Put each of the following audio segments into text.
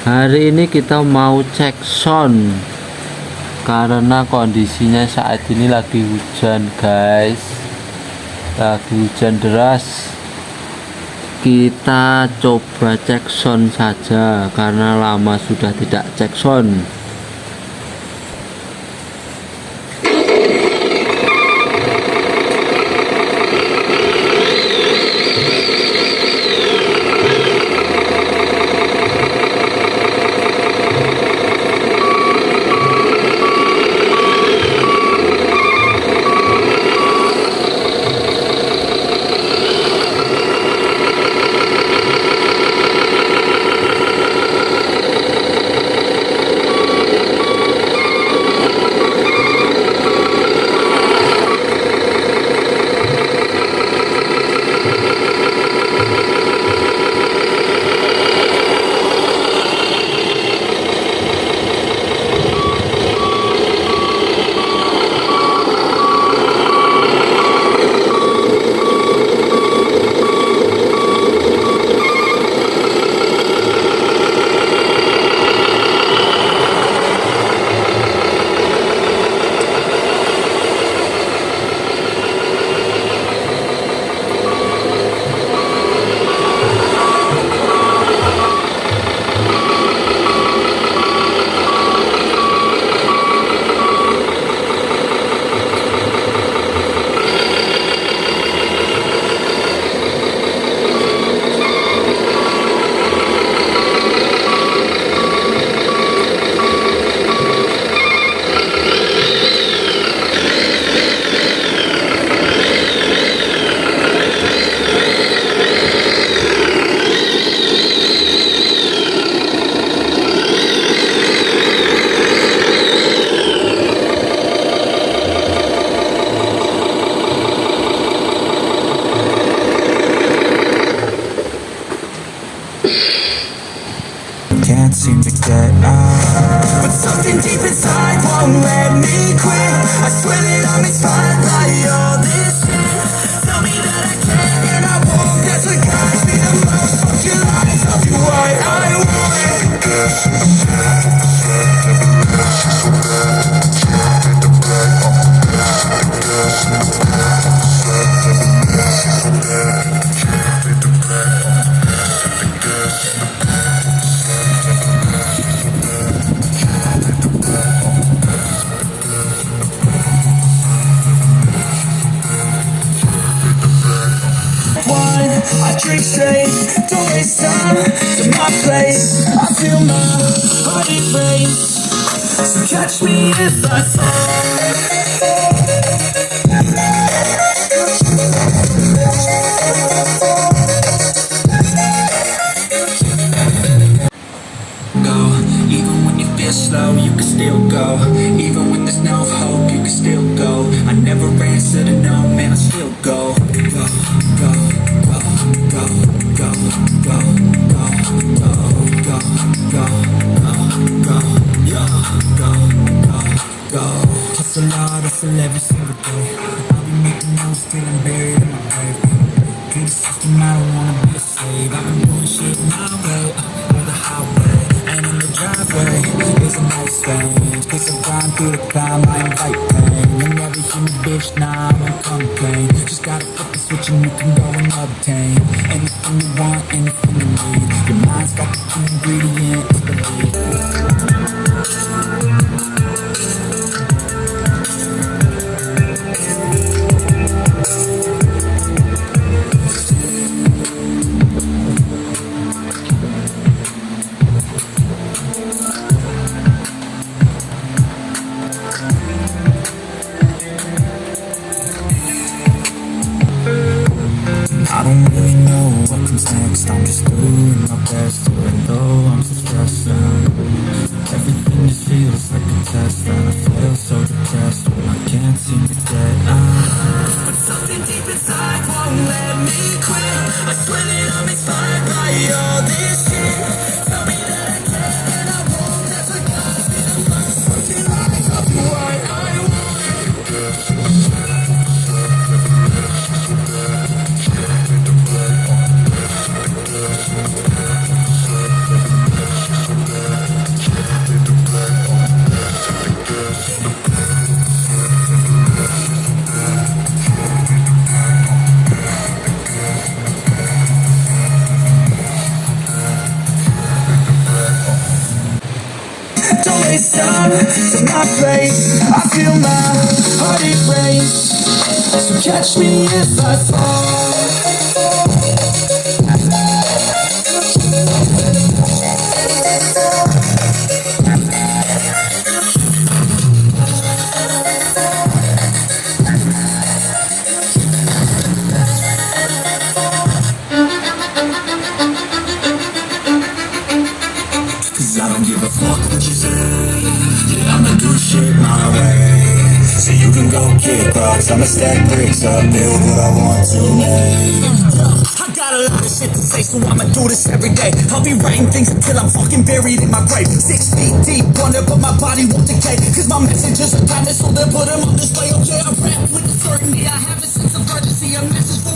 Hari ini kita mau cek sound karena kondisinya saat ini lagi hujan guys, lagi hujan deras. Kita coba cek sound saja karena lama sudah tidak cek sound. Can't seem to get out, but something deep inside won't let me quit. I swear that I'm inspired by all this shit. Tell me that I can and I won't. That's what guides me the most. Fuck your lies, I'll do what I want. I drink straight, don't waste time to my place. I feel my heart erase, so catch me if I fall. Go, even when you feel slow, you can still go. Even when there's no hope, you can still go. I never answer to no, man, I still go. Go, go, go, go, go, go, go, go, go, go, go, go, go, go. Hustle hard, hustle every single day. I'll be making moves till I'm buried in my grave. To the system, I don't wanna be a slave. I've been doing shit my way, or the highway. And in the driveway is a nice range. Cause I've gone through the climb, I invite pain. And every human bitch, nah, I won't complain. Just gotta flip the switch and you can go and obtain anything you want, anything you need. Your mind's got the key ingredient, it's belief. I don't really know what comes next. I'm just doing my best, even though I'm so stressed out. Everything just feels like a test, and I feel so depressed when I can't seem to get out. But something deep inside won't let me quit. I swear that I'm inspired by all this shit. Tell me that I can and I won't. That's what guides me the most. Fucking lies, I'll do what I want. time to my place. I feel my heart erase. So catch me if I fall. Cause I don't give a fuck what you say. Yeah, I'ma do shit my way. So you can go kick rocks, I'ma stack bricks up, build what I want to make. I got a lot of shit to say, so I'ma do this every day. I'll be writing things until I'm fucking buried in my grave. 6 feet deep under, but my body won't decay. Cause my messages are timeless, so they'll put them on display. Okay, I rap with the certainty, I have a sense of urgency, a message for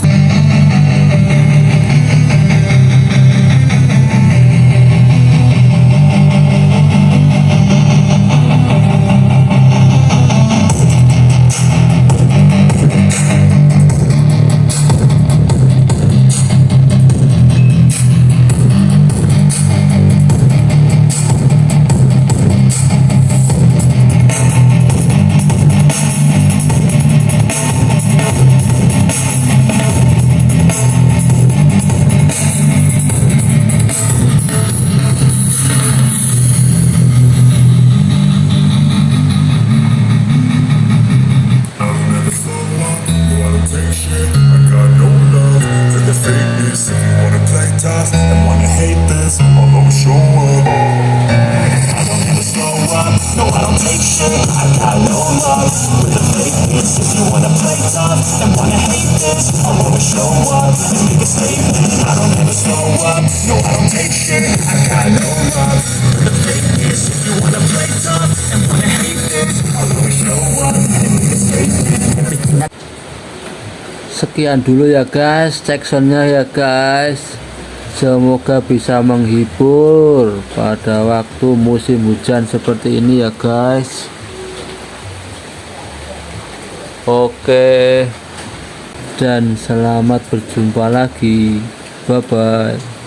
tough and wanna hate this, I'll always show up. I don't ever slow up, no I don't take shit, I got no love with the fakeness. If you wanna play tough and wanna hate this, I'll always show up and make a statement. I don't ever slow up, no I don't take shit, I got no love with the fakeness. If you wanna play tough and wanna hate this, I'll always show up and make a statement. Everything I Sekian dulu ya guys, cek soundnya ya guys. Semoga bisa menghibur pada waktu musim hujan seperti ini ya guys. Oke, dan selamat berjumpa lagi. Bye bye.